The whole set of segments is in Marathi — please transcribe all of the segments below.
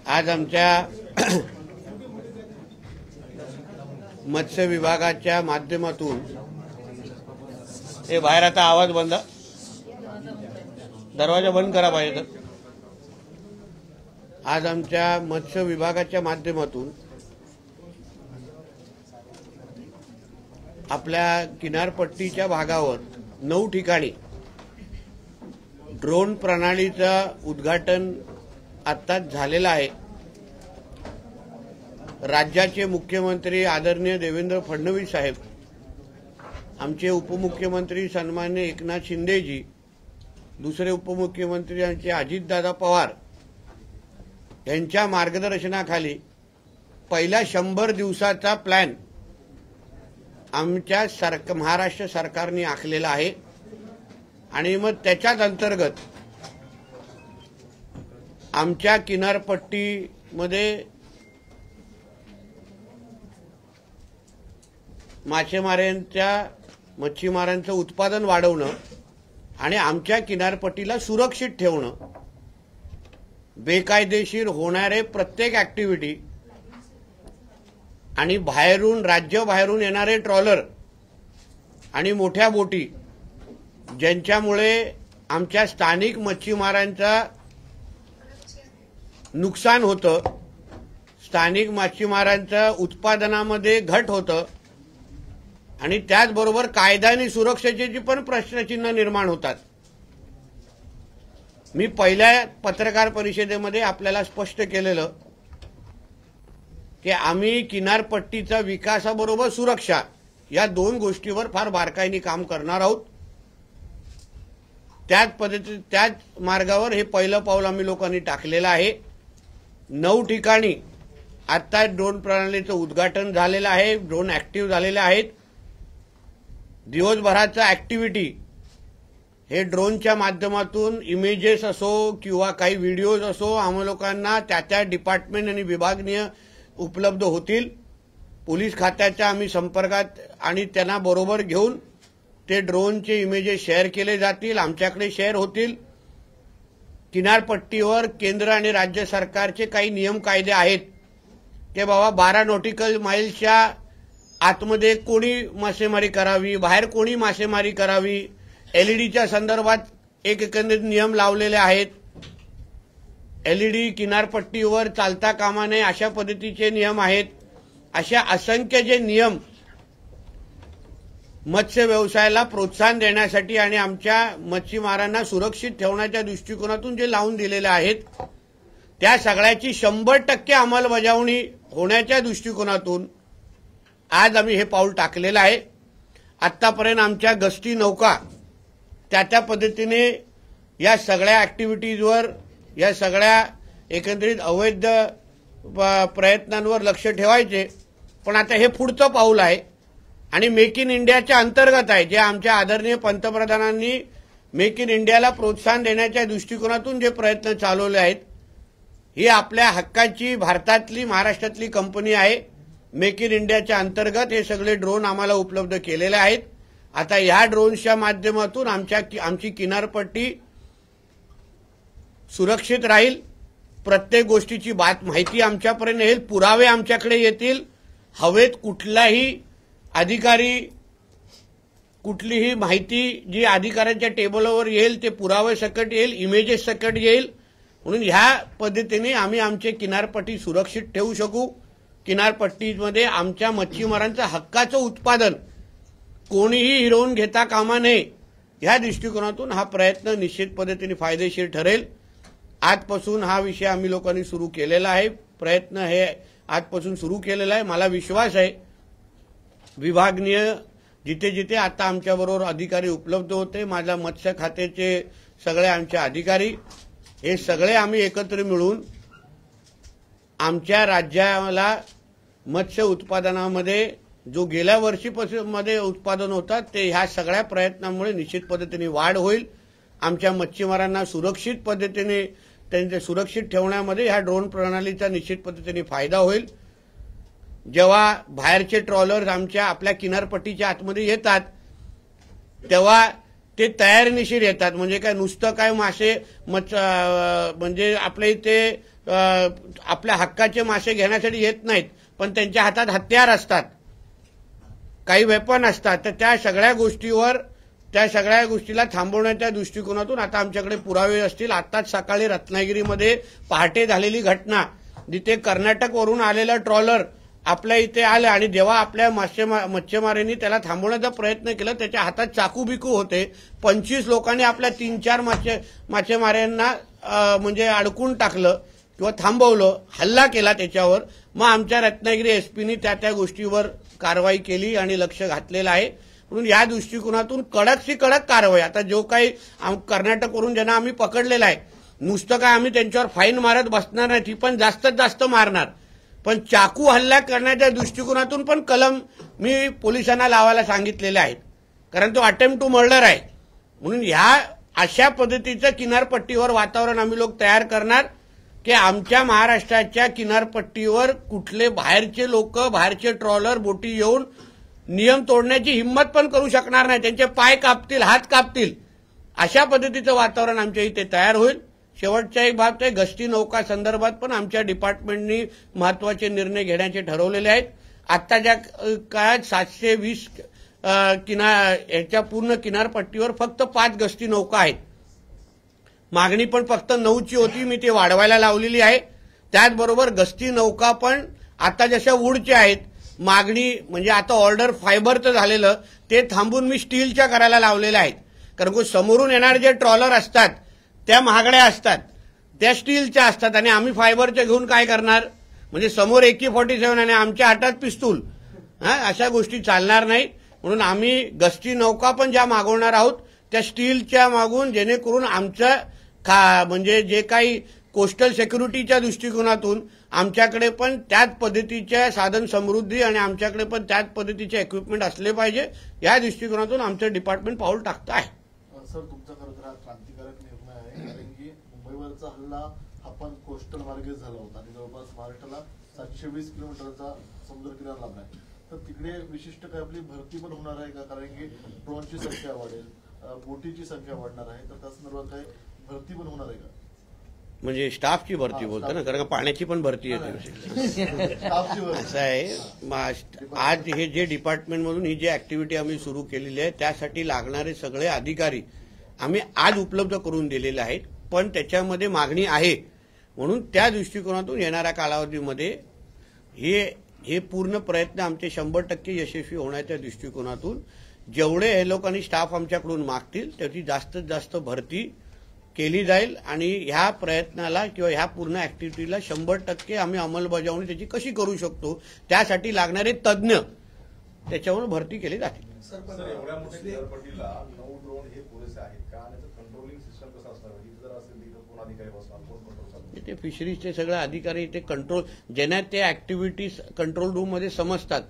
आज आमच्या मत्स्य विभागाच्या माध्यमातून हे बाहेर आता आवाज बंद, दरवाजा बंद करा पाहिजे तर. आज आमच्या मत्स्य विभागाच्या माध्यमातून आपल्या किनारपट्टीच्या भागावर 9 ठिकाणी ड्रोन प्रणालीचं उद्घाटन आत्ताच झालेलं आहे. राज्याचे मुख्यमंत्री आदरणीय देवेंद्र फडणवीस साहेब, आमचे उपमुख्यमंत्री सन्मान्य एकनाथ शिंदेजी, दुसरे उपमुख्यमंत्री आमचे अजितदादा पवार यांच्या मार्गदर्शनाखाली पहिला 100 दिवसाचा प्लॅन आमच्या महाराष्ट्र सरकारने आखलेला आहे. आणि मग त्याच्याच अंतर्गत आमच्या किनारपट्टीमध्ये मच्छीमारांचं उत्पादन वाढवणं आणि आमच्या किनारपट्टीला सुरक्षित ठेवणं, बेकायदेशीर होणारे प्रत्येक ऍक्टिव्हिटी आणि राज्याबाहेरून येणारे ट्रॉलर आणि मोठ्या बोटी ज्यांच्यामुळे आमच्या स्थानिक मच्छीमारांचा नुकसान होतं, स्थानिक मच्छीमारांच्या उत्पादनामध्ये घट होतं आणि त्याचबरोबर कायदा आणि सुरक्षेचे पण प्रश्नचिन्ह निर्माण होतात. मी पहिल्या पत्रकार परिषदेमध्ये आपल्याला स्पष्ट केलेलं की आम्ही किनारपट्टीचा विकासाबरोबर सुरक्षा या 2 गोष्टीवर फार बारकाईने काम करणार आहोत. त्याच मार्गावर हे पहिलं पाऊल आम्ही लोकांनी टाकलेलं आहे. 9 ठिकाणी आता ड्रोन प्रणालीचं उद्घाटन झालेलं आहे. ड्रोन ऍक्टिव्ह झालेले आहेत. दिवसभराचा ऍक्टिव्हिटी हे ड्रोनच्या माध्यमातून इमेजेस असो किंवा काही व्हिडिओज असो आम्हा लोकांना त्या डिपार्टमेंट आणि विभागीय उपलब्ध होतील. पोलीस खात्याच्या आम्ही संपर्कात आणि त्यांना बरोबर घेऊन ते ड्रोनचे इमेजेस शेअर केले जातील, आमच्याकडे शेअर होतील. किनारपट्टीवर केंद्र आणि राज्य सरकारचे काही नियम कायदे आहेत की बाबा 12 नॉटिकल माईल्सच्या आतमध्ये कोणी मासेमारी करावी, बाहेर कोणी मासेमारी करावी, एलईडीच्या संदर्भात एकंदरीत नियम लावलेले आहेत. एलईडी किनारपट्टीवर चालता कामा नये अशा पद्धतीचे नियम आहेत. अशा असंख्य जे नियम मत्स्य व्यवसायाला प्रोत्साहन देण्यासाठी आणि आमच्या मच्छीमारांना सुरक्षित ठेवण्याच्या दृष्टिकोनातून जे लावून दिलेले आहेत त्या सगळ्याची 100% अंमलबजावणी होण्याच्या दृष्टिकोनातून आज आम्ही हे पाऊल टाकलेलं आहे. आतापर्यंत आमच्या गस्ती नौका त्या पद्धतीने या सगळ्या ऍक्टिव्हिटीजवर, या सगळ्या एकंदरीत अवैध प्रयत्नांवर लक्ष ठेवायचे. पण आता हे पुढचं पाऊल आहे आणि मेक इन इंडियाच्या अंतर्गत आहे. जे आमच्या आदरणीय पंतप्रधानांनी मेक इन इंडियाला प्रोत्साहन देण्याच्या दृष्टिकोनातून जे प्रयत्न चालवले आहेत, ही आपल्या हक्काची भारतातली, महाराष्ट्रातली कंपनी आहे. मेक इन इंडियाच्या अंतर्गत हे सगळे ड्रोन आम्हाला उपलब्ध केलेले आहेत. आता या ड्रोन्सच्या माध्यमातून आमची किनारपट्टी सुरक्षित राहील. प्रत्येक गोष्टीची माहिती आमच्यापर्यंत येईल, पुरावे आमच्याकडे येतील. हवेत कुठलाही अधिकारी कुठलीही माहिती जी अधिकाऱ्यांच्या टेबलवर येईल ते पुरावे सकट येईल, इमेजेस सकट येईल. म्हणून ह्या पद्धतीने आम्ही आमचे किनारपट्टी सुरक्षित ठेवू शकू. किनारपट्टीमध्ये आमच्या मच्छीमारांचं हक्काचं उत्पादन कोणीही हिरावून घेता कामा नये ह्या दृष्टिकोनातून हा प्रयत्न निश्चित पद्धतीने फायदेशीर ठरेल. आजपासून हा विषय आम्ही लोकांनी सुरू केलेला आहे. प्रयत्न हे आजपासून सुरू केलेला आहे. मला विश्वास आहे विभागीय जिथे जिथे आता आमच्याबरोबर अधिकारी उपलब्ध होते, माझ्या मत्स्य खात्याचे सगळे आमचे अधिकारी, हे सगळे आम्ही एकत्र मिळून आमच्या राज्याला मत्स्य उत्पादनामध्ये जो गेल्या वर्षीपासून मध्ये उत्पादन होतात ते ह्या सगळ्या प्रयत्नांमुळे निश्चित पद्धतीने वाढ होईल. आमच्या मच्छीमारांना सुरक्षित पद्धतीने त्यांचे सुरक्षित ठेवण्यामध्ये ह्या ड्रोन प्रणालीचा निश्चित पद्धतीने फायदा होईल. जेव्हा बाहेरचे ट्रॉलर्स आपल्या किनारपट्टीच्या आतमध्ये येतात तेव्हा ते तयारीनिशीर येतात. म्हणजे काय नुसतं काय मासे म्हणजे आपल्या इथे आपल्या हक्काचे मासे घेण्यासाठी येत नाहीत, पण त्यांच्या हातात हत्यार असतात, काही वेपन असतात, तर त्या सगळ्या गोष्टीला थांबवण्याच्या दृष्टिकोनातून आता आमच्याकडे पुरावे असतील. आताच सकाळी रत्नागिरीमध्ये पहाटे झालेली घटना, जिथे कर्नाटकवरून आलेलं ट्रॉलर आपल्या इथे आलं आणि जेव्हा आपल्या मच्छीमारांनी त्याला थांबवण्याचा प्रयत्न केला, त्याच्या हातात चाकू बिकू होते. 25 लोकांनी आपल्या 3-4 मासेमारांना म्हणजे अडकून टाकलं किंवा थांबवलं, हल्ला केला त्याच्यावर. मग आमच्या रत्नागिरी एसपीनी त्या गोष्टीवर कारवाई केली आणि लक्ष घातलेलं आहे. म्हणून या दृष्टिकोनातून कडकशी कडक कारवाई. आता जो काही कर्नाटकवरून ज्यांना आम्ही पकडलेला आहे, नुसतं काय आम्ही त्यांच्यावर फाईन मारत बसणार नाही, ती पण जास्तीत जास्त मारणार, पण चाकू हल्ला करण्याच्या दृष्टिकोनातून पण कलम मी पोलिसांना लावायला सांगितलेले आहेत, कारण तो अटेम्प्ट टू मर्डर आहे. म्हणून ह्या अशा पद्धतीचं किनारपट्टीवर वातावरण आम्ही लोक तयार करणार की आमच्या महाराष्ट्राच्या किनारपट्टीवर कुठले बाहेरचे लोक, बाहेरचे ट्रॉलर, बोटी येऊन नियम तोडण्याची हिंमत पण करू शकणार नाही. त्यांचे पाय कापतील, हात कापतील, अशा पद्धतीचं वातावरण आमच्या इथे तयार होईल. शेवटचा एक बाब आहे, गस्ती नौका संदर्भात पण आमच्या डिपार्टमेंटनी महत्वाचे निर्णय घेण्याचे ठरवलेले आहेत. आत्ताच्या काळात 720 याच्या पूर्ण किनारपट्टीवर फक्त 5 गस्ती नौका आहेत. मागणी पण फक्त 9ची होती, मी ते वाढवायला लावलेली आहे. त्याचबरोबर गस्ती नौका पण आता जशा वूडच्या आहेत, मागणी म्हणजे आता ऑर्डर फायबरचं झालेलं ते थांबून मी स्टीलच्या करायला लावलेल्या आहेत. कारण समोरून येणारे जे ट्रॉलर असतात त्या महागड्या असतात, त्या स्टीलच्या असतात आणि आम्ही फायबरच्या घेऊन काय करणार. म्हणजे समोर AK-47 आणि आमच्या हातात पिस्तूल, अशा गोष्टी चालणार नाही. म्हणून आम्ही गस्ती नौका पण ज्या मागवणार आहोत त्या स्टीलच्या मागून, जेणेकरून आमचं म्हणजे जे काही कोस्टल सिक्युरिटीच्या दृष्टिकोनातून आमच्याकडे पण त्याच पद्धतीच्या साधन समृद्धी आणि आमच्याकडे पण त्याच पद्धतीचे इक्विपमेंट असले पाहिजे, या दृष्टिकोनातून आमचं डिपार्टमेंट पाऊल टाकत आहे. सर, तुमचा खरं तर हा क्रांतिकारक निर्णय आहे, कारण की मुंबईवरचा हल्ला हा पण कोस्टल मार्गे झाला होता आणि जवळपास महाराष्ट्राला 720 किलोमीटरचा समुद्र किनारा लाभला आहे. तर तिकडे विशिष्ट काय आपली भरती पण होणार आहे का? कारण की ड्रोनची संख्या वाढेल, बोटीची संख्या वाढणार आहे, तर त्या संदर्भात काय भरती पण होणार आहे का? म्हणजे स्टाफची भरती बोलतो ना, कारण का पाण्याची पण भरती येते. असं आहे, आज हे जे डिपार्टमेंटमधून ही जी ऍक्टिव्हिटी आम्ही सुरू केलेली आहे त्यासाठी लागणारे सगळे अधिकारी आम्ही आज उपलब्ध करून दिलेले आहेत. पण त्याच्यामध्ये मागणी आहे, म्हणून त्या दृष्टिकोनातून येणाऱ्या कालावधीमध्ये हे पूर्ण प्रयत्न आमचे 100% यशस्वी होण्याच्या दृष्टिकोनातून जेवढे हे लोकांनी स्टाफ आमच्याकडून मागतील त्याची जास्तीत जास्त भरती केली जाईल आणि ह्या प्रयत्नाला किंवा ह्या पूर्ण ऍक्टिव्हिटीला 100% आम्ही अंमलबजावणी त्याची कशी करू शकतो त्यासाठी लागणारे तज्ज्ञ त्याच्यावर भरती केली जाते. सर, एवढ्या मोठ्या किनारपट्टीला 9 ड्रोन हे पुरेसे आहेत का? आणि कंट्रोलिंग सिस्टम कसं असणार? जर असेल तर कोण अधिकारी बसणार, कोण कंट्रोल करणार? ते फिशरीजचे सगळे अधिकारी ते कंट्रोल ज्यांना ते ऍक्टिव्हिटीज कंट्रोल रूम मध्ये समजतात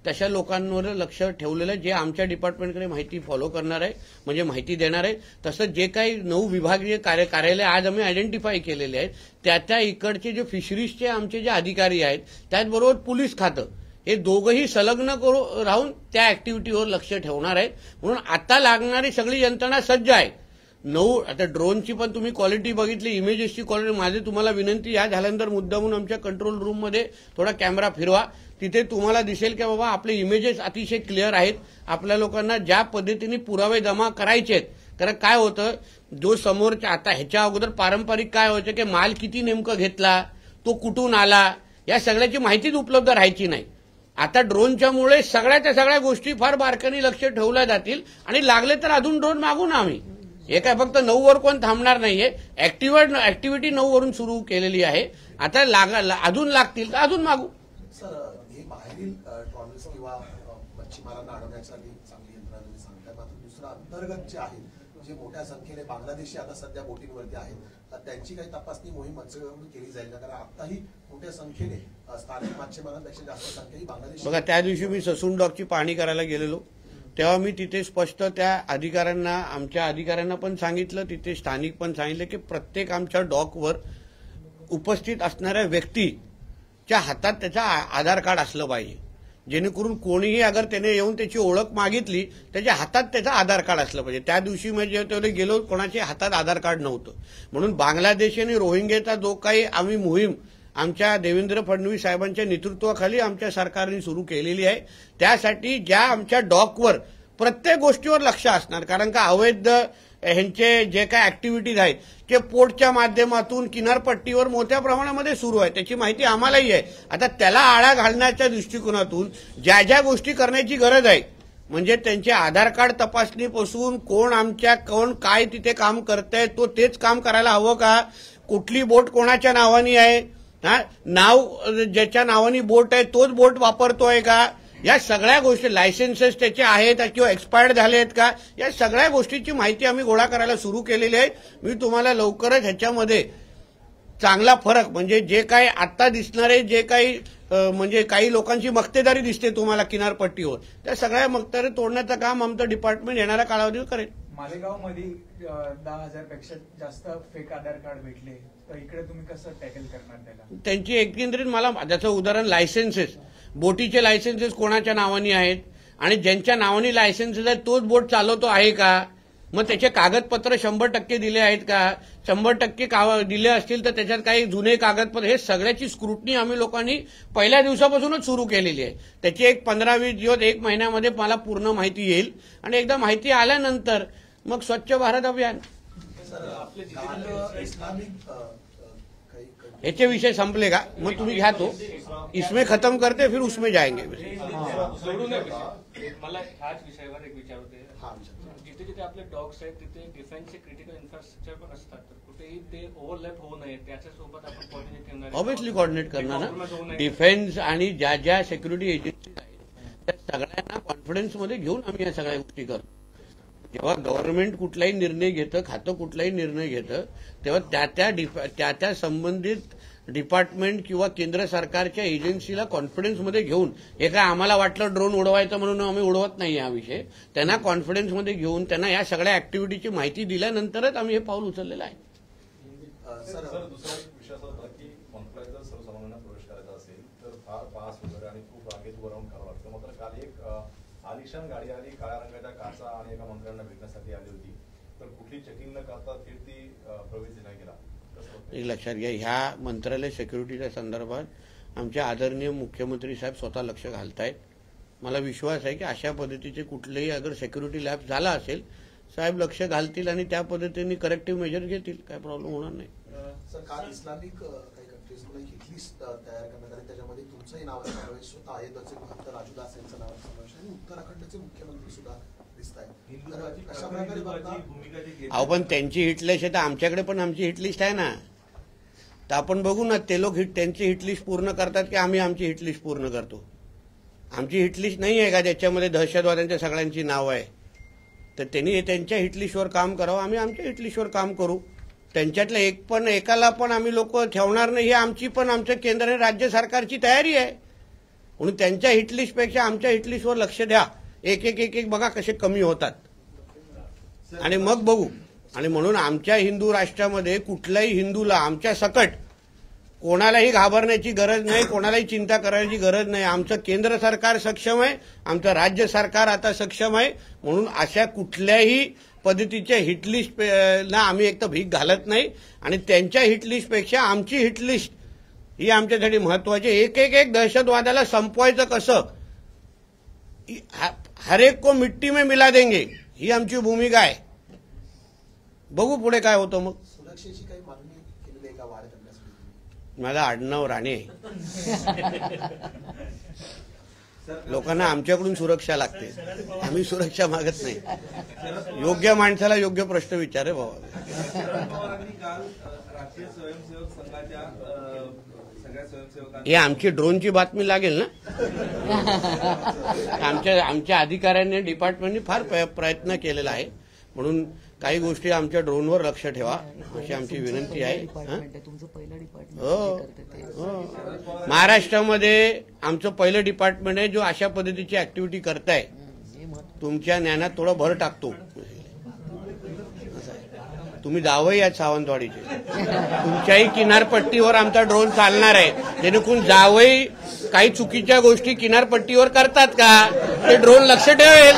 तशा लोकांवर लक्ष ठेवलेलं आहे, जे आमच्या डिपार्टमेंटकडे माहिती फॉलो करणार आहे, म्हणजे माहिती देणार आहे. तसंच जे काही 9 विभागीय कार्यालय आज आम्ही आयडेंटिफाय केलेले आहेत त्या इकडचे जे फिशरीजचे आमचे जे अधिकारी आहेत, त्याचबरोबर पोलीस खातं, हे दोघंही संलग्न राहून त्या ऍक्टिव्हिटीवर लक्ष ठेवणार आहेत. म्हणून आता लागणारी सगळी यंत्रणा सज्ज आहे. 9 आता ड्रोनची पण तुम्ही क्वालिटी बघितली, इमेजेसची क्वालिटी. माझी तुम्हाला विनंती, या झाल्यानंतर मुद्दामून आमच्या कंट्रोल रूममध्ये थोडा कॅमेरा फिरवा, तिथे तुम्हाला दिसेल की बाबा आपले इमेजेस अतिशय क्लिअर आहेत. आपल्या लोकांना ज्या पद्धतीने पुरावे जमा करायचे आहेत, कारण काय होतं, जो समोरच्या आता ह्याच्या अगोदर पारंपरिक काय व्हायचं की माल किती नेमकं घेतला, तो कुठून आला, या सगळ्याची माहितीच उपलब्ध राहायची नाही. आता ड्रोनच्यामुळे सगळ्याच्या सगळ्या गोष्टी फार बारकाईने लक्ष ठेवल्या जातील आणि लागले तर अजून ड्रोन मागू ना आम्ही. हे काय फक्त 9 वर कोण थांबणार नाहीये. ऍक्टिव्हिटी 9 वरून सुरू केलेली आहे. आता अजून लागतील तर अजून मागू. सर, हे बाहेरील ट्रॉलर्स किंवा मच्छीमारांना अडवण्यासाठी चांगली यंत्रणा तुम्ही सांगताय, मात्र दुसरं अंतर्गत जे आहे, जे मोठ्या संख्येने बांगलादेशी आता सध्या बोटींवरती आहेत, त्यांची काही तपासणी मोहीम मत्स्यविभागाकडून केली जाईल का? कारण आताही मोठ्या संख्येने स्थानिक मच्छीमारांपेक्षा जास्त संख्या ही बांगलादेशी. बघा, त्या दिवशी मी ससून डॉकची पाहणी करायला गेलेलो तेव्हा मी तिथे स्पष्ट त्या अधिकाऱ्यांना, आमच्या अधिकाऱ्यांना पण सांगितलं, तिथे स्थानिक पण सांगितलं की प्रत्येक आमच्या डॉकवर उपस्थित असणाऱ्या व्यक्तीच्या हातात त्याचा आधार कार्ड असलं पाहिजे. जेणेकरून कोणीही अगर त्याने येऊन त्याची ओळख मागितली त्याच्या हातात त्याचं आधार कार्ड असलं पाहिजे. त्या दिवशी म्हणजे तेवढे गेलो कोणाच्या हातात आधार कार्ड नव्हतं. म्हणून बांगलादेश आणि रोहिंग्याचा जो काही आम्ही मोहीम आमच्या देवेंद्र फडणवीस साहेबांच्या नेतृत्वाखाली आमच्या सरकारने सुरू केलेली आहे, त्यासाठी ज्या आमच्या डॉकवर प्रत्येक गोष्टीवर लक्ष असणार. कारण का अवैध ह्यांचे जे काय ऍक्टिव्हिटीज आहेत ते पोर्टच्या माध्यमातून किनारपट्टीवर मोठ्या प्रमाणामध्ये सुरू आहे, त्याची माहिती आम्हालाही आहे. आता त्याला आळा घालण्याच्या दृष्टिकोनातून ज्या ज्या गोष्टी करण्याची गरज आहे, म्हणजे त्यांचे आधार कार्ड तपासणीपासून कोण काय तिथे काम करतंय तो तेच काम करायला हवं का, कुठली बोट कोणाच्या नावानी आहे, नाव ज्याच्या नावानी बोट आहे तोच बोट वापरतोय का, या सगळ्या गोष्टी लायसन्सेस त्याचे आहेत किंवा एक्सपायर्ड झाले आहेत का, या सगळ्या गोष्टीची माहिती आम्ही गोळा करायला सुरू केलेली आहे. मी तुम्हाला लवकरच ह्याच्यामध्ये चांगला फरक म्हणजे जे काही आता दिसणारे जे काही म्हणजे काही लोकांची मक्तेदारी दिसते तुम्हाला किनारपट्टीवर, त्या सगळ्या मक्तेदारी तोडण्याचं काम आमचं डिपार्टमेंट येणाऱ्या कालावधीत करेल. मालेगावमध्ये 10,000 पेक्षा जास्त फेक आधार कार्ड भेटले, तर इकडे तुम्ही कसं टॅकल करणार त्याला? त्यांची एकंदरीत मला त्याचं उदाहरण लायसन्सेस, बोटीचे लायसन्सेस कोणाच्या नावानी आहेत आणि ज्यांच्या नावानी लायसन्सेस आहेत तोच बोट चालवतो आहे का, मग त्याचे कागदपत्र 100% दिले आहेत का, 100% दिले असतील तर त्याच्यात काही जुने कागदपत्र, हे सगळ्याची स्क्रुटनी आम्ही लोकांनी पहिल्या दिवसापासूनच सुरू केलेली आहे. त्याची एक 15-20 दिवस 1 महिन्यामध्ये मला पूर्ण माहिती येईल आणि एकदा माहिती आल्यानंतर मग स्वच्छ भारत अभियान याचे विषय संपले का, मग तुम्ही घ्या तो इसमें खत्म करते फिर उसमें जाएंगे. मला ह्याच विषयावर एक विचार होते, जिथे जिथे आपले डॉग्स आहेत तिथे डिफेन्सचे क्रिटिकल इन्फ्रास्ट्रक्चर पण असतात, तर कुठेही ते ओव्हरलॅप होऊ नये त्याच्यासोबत आपण कोऑर्डिनेट करणार, ऑब्व्हियसली कोऑर्डिनेट करणार ना. डिफेन्स आणि ज्या ज्या सिक्युरिटी एजन्सी आहेत त्या सगळ्यांना कॉन्फिडन्समध्ये घेऊन आम्ही या सगळ्या गोष्टी करतो. जेव्हा गव्हर्नमेंट कुठलाही निर्णय घेतं, खातं कुठलाही निर्णय घेतं, तेव्हा त्या त्या संबंधित डिपार्टमेंट किंवा केंद्र सरकारच्या एजन्सीला कॉन्फिडन्समध्ये घेऊन, हे काय आम्हाला वाटलं ड्रोन उडवायचं म्हणून आम्ही उडवत नाही हा विषय, त्यांना कॉन्फिडन्समध्ये घेऊन त्यांना या सगळ्या ऍक्टिव्हिटीची माहिती दिल्यानंतरच आम्ही हे पाऊल उचललेलं आहे. सर दुसरा एक विषय असा होता की कॉन्फ्लाय जर सर्वसामान्यांना प्रवेश करायचा असेल तर फार पास वगैरे आणि खूप रांगेत उभं राहून करावं लागतं. मात्र काल एक आलिशान गाडी आली, काळ्या रंगाच्या काचा आणि एका मंत्र्यांना भेटण्यासाठी आली होती, तर कुठली चेकिंग न करता थेट ती प्रवेश दिला गेला. एक लक्षात घ्या, ह्या मंत्रालय सिक्युरिटीच्या संदर्भात आमचे आदरणीय मुख्यमंत्री साहेब स्वतः लक्ष घालतायत. मला विश्वास आहे की अशा पद्धतीचे कुठलेही अगर सिक्युरिटी लॅब झाला असेल साहेब लक्ष घालतील आणि त्या पद्धतीने करेक्टिव्ह मेजर घेतील, काय प्रॉब्लेम होणार नाही. सर, काल इस्लामिक काही कंट्रीजकडून एक हिट लिस्ट तयार करण्यात आली, त्याच्यामध्ये तुमचंही नाव समावेश होतं, अयोध्येचे महंत राजूदास यांचं नाव समावेश आणि उत्तराखंडचे मुख्यमंत्री सुद्धा दिसत आहेत. अशा प्रकारे बघता अहो पण त्यांची हिटलिस्ट आहे तर आमच्याकडे पण आमची हिटलिस्ट आहे ना, तर आपण बघू ना ते लोक त्यांची हिटलिस्ट पूर्ण करतात की आम्ही आमची हिटलिस्ट पूर्ण करतो. आमची हिटलिस्ट नाही आहे का ज्याच्यामध्ये दहशतवाद्यांच्या सगळ्यांची नाव आहे, तर त्यांनी त्यांच्या हिटलिस्टवर काम करावं, आम्ही आमच्या हिटलिस्टवर काम करू. त्यांच्यातल्या एकाला पण आम्ही लोक ठेवणार नाही, ही आमची पण आमच्या केंद्र आणि राज्य सरकारची तयारी आहे. म्हणून त्यांच्या हिटलिस्टपेक्षा आमच्या हिटलिस्टवर लक्ष द्या, एक एक एक एक बघा कसे कमी होतात आणि मग बघू. आणि म्हणून आमच्या हिंदू राष्ट्रामध्ये कुठल्याही हिंदूला आमच्या सकट कोणालाही घाबरण्याची गरज नाही, कोणालाही चिंता करायची गरज नाही. आमचं केंद्र सरकार सक्षम आहे, आमचं राज्य सरकार आता सक्षम आहे. म्हणून अशा कुठल्याही पद्धतीच्या हिटलिस्टला आम्ही एक तर भीक घालत नाही आणि त्यांच्या हिटलिस्टपेक्षा आमची हिटलिस्ट ही आमच्यासाठी महत्वाची. एक एक एक दहशतवादाला संपवायचं कसं, हर एक को मिट्टी में मिला देंगे, ही आमची भूमिका आहे. बघू पुढे काय होतं. मग सुरक्षेची काही मागणी केलेली आहे का वाढ करण्यासाठी? माझा आडनाव राणे आहे. लोकांना आमच्याकडून सुरक्षा लागते, आम्ही सुरक्षा मागत नाही. योग्य माणसाला योग्य प्रश्न विचारे बाबा. शरद पवारांनी काल राष्ट्रीय स्वयंसेवक संघाच्या सगळ्या स्वयंसेवकांना, हे आमची ड्रोनची बातमी लागेल ना, आमच्या अधिकाऱ्यांनी डिपार्टमेंटने फार प्रयत्न केलेला आहे. म्हणून काही गोष्टी आमच्या ड्रोनवर लक्ष ठेवा अशी आमची विनंती आहे. हो, महाराष्ट्रामध्ये आमचं पहिलं डिपार्टमेंट आहे जो अशा पद्धतीची ऍक्टिव्हिटी करताय. तुमच्या ज्ञानात थोडं भर टाकतो. तुम्ही जावई आहेत सावंतवाडीचे, तुमच्याही किनारपट्टीवर आमचा ड्रोन चालणार आहे, जेणेकरून जावई काही चुकीच्या गोष्टी किनारपट्टीवर करतात का ते ड्रोन लक्ष ठेवेल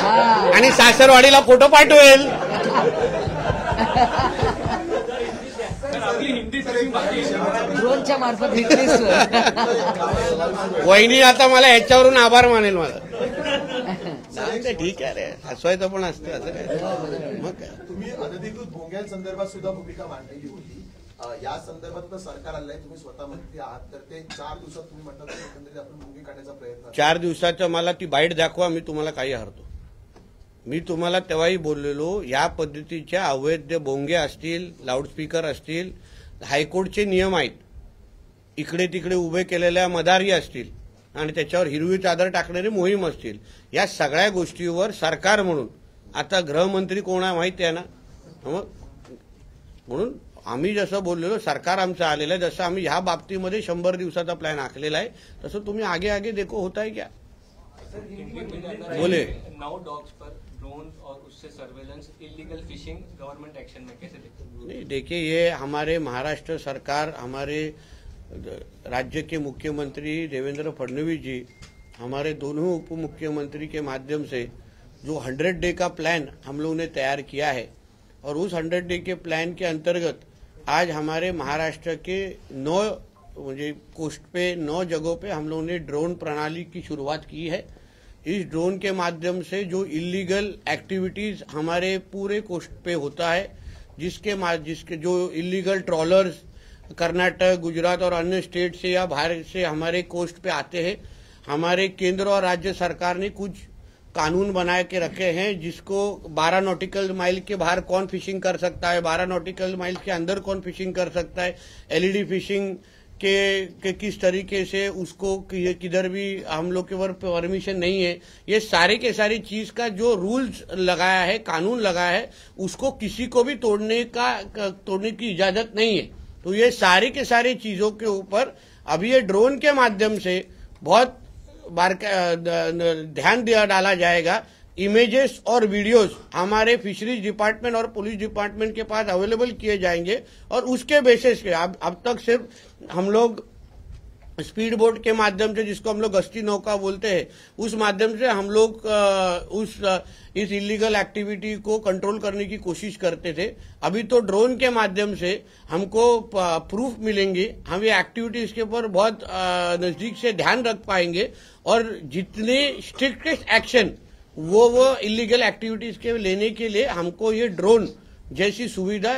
आणि सासरवाडीला फोटो पाठवेल. ड्रोनच्या मार्फत वहिनी आता मला ह्याच्यावरून आभार मानेल मला. ठीक आहे रे, हसवायचं पण असतं असं काय. मग काय तुम्ही अनधिकृत भोंग्यांसंदर्भात सुद्धा भूमिका मांडलेली होती. या संदर्भात सरकार आलंय, तुम्ही स्वतः मंत्री आहात, तर ते 4 दिवसात तुम्ही म्हणतात एकंदरीत आपण भोंगे काढण्याचा प्रयत्न. 4 दिवसाचं मला ती बाईट दाखवा, मी तुम्हाला काही हरतो. मी तुम्हाला तेव्हाही बोललेलो, या पद्धतीच्या अवैध भोंगे असतील, लाऊडस्पीकर असतील, हायकोर्टचे नियम आहेत, इकडे तिकडे उभे केलेल्या मदारी असतील आणि त्याच्यावर हिरवी चादर टाकणारी मोहीम असतील, या सगळ्या गोष्टीवर सरकार म्हणून आता गृहमंत्री कोण आहे माहिती आहे ना. म्हणून आम्ही जसं बोललेलो, सरकार आमचं आलेलं आहे, जसं आम्ही ह्या बाबतीमध्ये 100 दिवसाचा प्लॅन आखलेला आहे, तसं तुम्ही आगे आगे देखो होता है क्या. बोले 9 डॉग्स पर ड्रोन और उससे surveillance, illegal fishing, government action में कैसे देखते हैं? नहीं, देखिए ये हमारे महाराष्ट्र सरकार, हमारे राज्य के मुख्यमंत्री देवेंद्र फडणवीस जी, हमारे दोनों उप मुख्यमंत्री के माध्यम से जो 100 डे का प्लान हम लोगों ने तैयार किया है, और उस 100 डे के प्लान के अंतर्गत आज हमारे महाराष्ट्र के 9 मुझे कोस्ट पे 9 जगहों पे हम लोगों ने ड्रोन प्रणाली की शुरुआत की है. इस ड्रोन के माध्यम से जो इलीगल एक्टिविटीज हमारे पूरे कोस्ट पे होता है, जिसके जो इलीगल ट्रॉलर्स कर्नाटक, गुजरात और अन्य स्टेट से या बाहर से हमारे कोस्ट पे आते हैं, हमारे केंद्र और राज्य सरकार ने कुछ कानून बना के रखे हैं, जिसको 12 नॉटिकल माइल के बाहर कौन फिशिंग कर सकता है, 12 नॉटिकल माइल के अंदर कौन फिशिंग कर सकता है, एलईडी फिशिंग के किस तरीके से उसको किधर भी हम लोग के ऊपर परमिशन नहीं है, ये सारे के सारी चीज का जो रूल्स लगाया है, कानून लगाया है, उसको किसी को भी तोड़ने की इजाजत नहीं है. तो ये सारी के सारी चीजों के ऊपर अभी ये ड्रोन के माध्यम से बहुत ध्यान डाला जाएगा. इमेजेस और वीडियोस हमारे फिशरीज डिपार्टमेंट और पुलिस डिपार्टमेंट के पास अवेलेबल किए जाएंगे, और उसके बेसिस पे अब तक सिर्फ हम लोग स्पीड बोट के माध्यम से, जिसको हम लोग गश्ती नौका बोलते हैं, उस माध्यम से हम लोग इस इलीगल एक्टिविटी को कंट्रोल करने की कोशिश करते थे. अभी तो ड्रोन के माध्यम से हमको प्रूफ मिलेंगे, हम ये एक्टिविटीज के ऊपर बहुत नजदीक से ध्यान रख पाएंगे, और जितने स्ट्रिक्टेस्ट एक्शन वो इलीगल एक्टिविटीज के लेने के लिए हमको ये ड्रोन जैसी सुविधा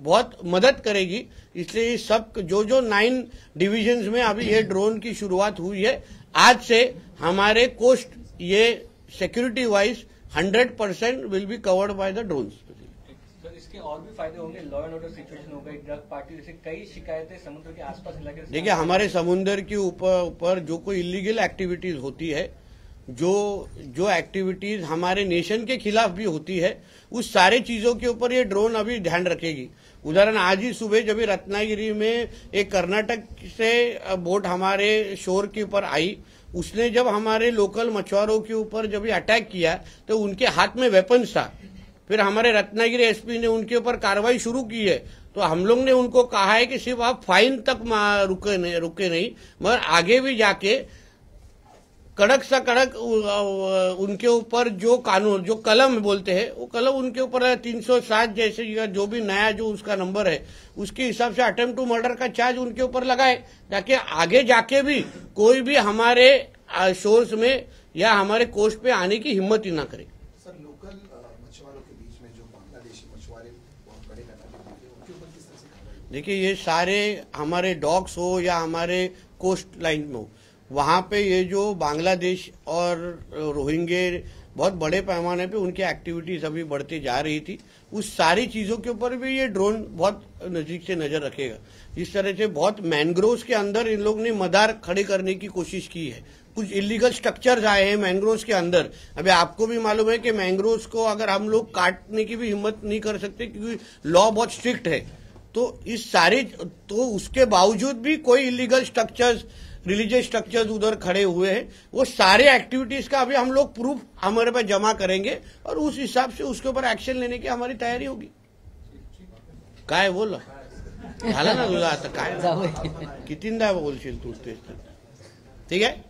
बहुत मदद करेगी. इसलिए सब जो 9 डिविजन्स में अभी ये ड्रोन की शुरुआत हुई है, आज से हमारे कोस्ट ये security wise 100% will be covered by the drones. Sir, इसके और भी फायदे होंगे, लॉ एंड ऑर्डर सिचुएशन हो गई, ड्रग पार्टी, जैसे कई शिकायतें समुद्र के आसपास इलाके से. देखिए, हमारे समुद्र के ऊपर जो कोई इलीगल एक्टिविटीज होती है, जो एक्टिविटीज हमारे नेशन के खिलाफ भी होती है, उस सारे चीजों के ऊपर ये ड्रोन अभी ध्यान रखेगी. उदाहरण, आज ही सुबह जब रत्नागिरी में एक कर्नाटक से बोट हमारे शोर के ऊपर आई, उसने जब हमारे लोकल मछुआरों के ऊपर जब ये अटैक किया तो उनके हाथ में वेपन्स था. फिर हमारे रत्नागिरी एसपी ने उनके ऊपर कार्रवाई शुरू की है. तो हम लोग ने उनको कहा है कि सिर्फ आप फाइन तक रुके नहीं, मगर आगे भी जाके कड़क सा कड़क उनके ऊपर जो कानून, जो कलम बोलते हैं, वो कलम उनके ऊपर 307 जैसे जो भी नया जो उसका नंबर है, उसके हिसाब से अटेम्प्ट टू मर्डर का चार्ज उनके ऊपर लगाए, ताकि आगे जाके भी कोई भी हमारे शोर्स में या हमारे कोस्ट पे आने की हिम्मत ही ना करे. सर, लोकल मछुआरों के बीच में जो बांग्लादेशी मछुआरे बहुत बड़े उनके ऊपर किस तरह से कार्रवाई? देखिए, ये सारे हमारे डॉग्स हो या हमारे कोस्ट लाइन में हो, वहां पे ये जो बांग्लादेश और रोहिंगे बहुत बड़े पैमाने पे उनकी एक्टिविटीज अभी बढ़ती जा रही थी, उस सारी चीजों के ऊपर भी ये ड्रोन बहुत नजदीक से नजर रखेगा. इस तरह से बहुत मैंग्रोव्स के अंदर इन लोग ने मदार खड़े करने की कोशिश की है. कुछ इलीगल स्ट्रक्चर्स आए हैं मैंग्रोव्स के अंदर. अभी आपको भी मालूम है कि मैंग्रोव्स को अगर हम लोग काटने की भी हिम्मत नहीं कर सकते, क्योंकि लॉ बहुत स्ट्रिक्ट है. तो इस सारे, तो उसके बावजूद भी कोई इलीगल स्ट्रक्चर्स, रिलीजियस स्ट्रक्चर्स उधर खड़े हुए हैं. वो सारे एक्टिविटीज का अभी हम लोग प्रूफ हमारे पास जमा करेंगे, और उस हिसाब से उसके ऊपर एक्शन लेने की हमारी तयारी होगी. काय बोल झालं ना तुला आता, काय कितींदा बोलशील तू तेच. ठीक आहे.